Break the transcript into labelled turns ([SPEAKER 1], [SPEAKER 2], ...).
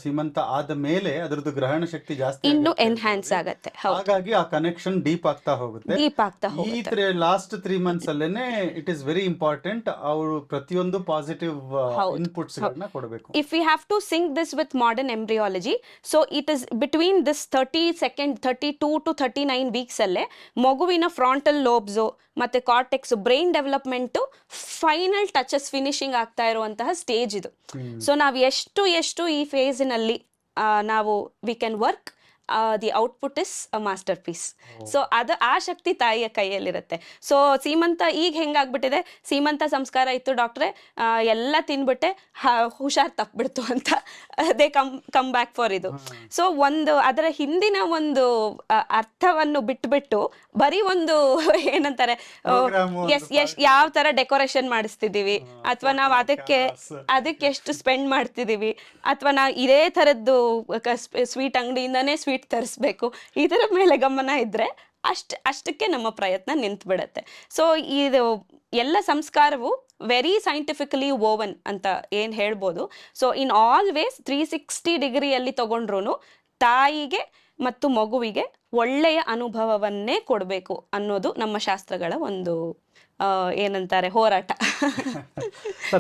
[SPEAKER 1] ಸೀಮಂತ ಆದ ಮೇಲೆ ಅದರದ್ದು ಗ್ರಹಣ ಶಕ್ತಿ ಜಾಸ್ತಿ
[SPEAKER 2] ಇನ್ನು
[SPEAKER 1] ಆಗುತ್ತೆ ಅಂತ
[SPEAKER 2] ಎನ್ಹ್ಯಾನ್ಸ್
[SPEAKER 1] ಹೇಳಿ.
[SPEAKER 2] ಆಗತ್ತೆ. ಹೌದು,
[SPEAKER 1] ಹಾಗಾಗಿ ಆ ಕನೆಕ್ಷನ್ ಡೀಪ್ ಆಗ್ತಾ ಹೋಗುತ್ತೆ.
[SPEAKER 2] ಡೀಪ್ ಆಗ್ತಾ
[SPEAKER 1] ಈ
[SPEAKER 2] ಹೋಗುತ್ತೆ.
[SPEAKER 1] ಲಾಸ್ಟ್ 3 months ಅಲ್ಲೇನೆ ಇಟ್ ಇಸ್ ವೆರಿ ಇಂಪಾರ್ಟೆಂಟ್ ಅವರು ಪ್ರತಿಯೊಂದು ಪಾಸಿಟಿವ್
[SPEAKER 2] ಹೌದು,
[SPEAKER 1] ಇನ್ಪುಟ್ಸ್
[SPEAKER 2] ಹೌದು.
[SPEAKER 1] ಗಳನ್ನ ಕೊಡಬೇಕು.
[SPEAKER 2] If we have to sync this with modern embryology, so it is between this 32 to 39 weeks ಅಲ್ಲೇ ಮಗುವಿನ ಫ್ರಾಂಟಲ್ ಲೋಬ್ಸು ಮತ್ತೆ cortex brain development final touches finishing ಆಗ್ತಾ ಇರುವಂತಹ ಸ್ಟೇಜ್ ಇದು. ಸೊ ನಾವು ಎಷ್ಟು ಈ ಫೇಸಿನಲ್ಲಿ ನಾವು we can work, the output is a masterpiece. So ಆ ಶಕ್ತಿ ತಾಯಿಯ ಕೈಯಲ್ಲಿರುತ್ತೆ. ಸೊ ಸೀಮಂತ ಈಗ ಹೆಂಗಾಗ್ಬಿಟ್ಟಿದೆ, ಸೀಮಂತ ಸಂಸ್ಕಾರ ಇತ್ತು ಡಾಕ್ಟ್ರೆ, ಎಲ್ಲ ತಿನ್ಬಿಟ್ಟೆ ಹುಷಾರ್ ತಪ್ಪಿಬಿಡ್ತು ಅಂತ ಅದೇ ಕಮ್ ಬ್ಯಾಕ್ ಫಾರ್ ಇದು. ಸೊ ಅದರ ಹಿಂದಿನ ಒಂದು ಅರ್ಥವನ್ನು ಬಿಟ್ಬಿಟ್ಟು ಬರೀ ಒಂದು ಏನಂತಾರೆ ಯಾವ ತರ ಡೆಕೋರೇಷನ್ ಮಾಡಿಸ್ತಿದೀವಿ, ಅಥವಾ ನಾವು ಅದಕ್ಕೆ ಎಷ್ಟು ಸ್ಪೆಂಡ್ ಮಾಡ್ತಿದೀವಿ, ಅಥವಾ ನಾವು ಇದೇ ಥರದ್ದು ಸ್ವೀಟ್ ಅಂಗಡಿಯಿಂದನೇ ಸ್ವೀಟ್ ತರಿಸ್ಬೇಕು, ಇದರ ಮೇಲೆ ಗಮನ ಇದ್ರೆ ಅಷ್ಟಕ್ಕೆ ನಮ್ಮ ಪ್ರಯತ್ನ ನಿಂತು ಬಿಡತ್ತೆ. ಸೊ ಇದು ಎಲ್ಲ ಸಂಸ್ಕಾರವು ವೆರಿ ಸೈಂಟಿಫಿಕಲಿ ವೋವನ್ ಅಂತ ಏನು ಹೇಳ್ಬೋದು. ಸೊ ಇನ್ ಆಲ್ ವೇಸ್ 360 ಡಿಗ್ರಿಯಲ್ಲಿ ತಗೊಂಡ್ರು ತಾಯಿಗೆ ಮತ್ತು ಮಗುವಿಗೆ ಒಳ್ಳೆಯ ಅನುಭವವನ್ನೇ ಕೊಡಬೇಕು ಅನ್ನೋದು ನಮ್ಮ ಶಾಸ್ತ್ರಗಳ ಒಂದು ಏನಂತಾರೆ ಹೋರಾಟ.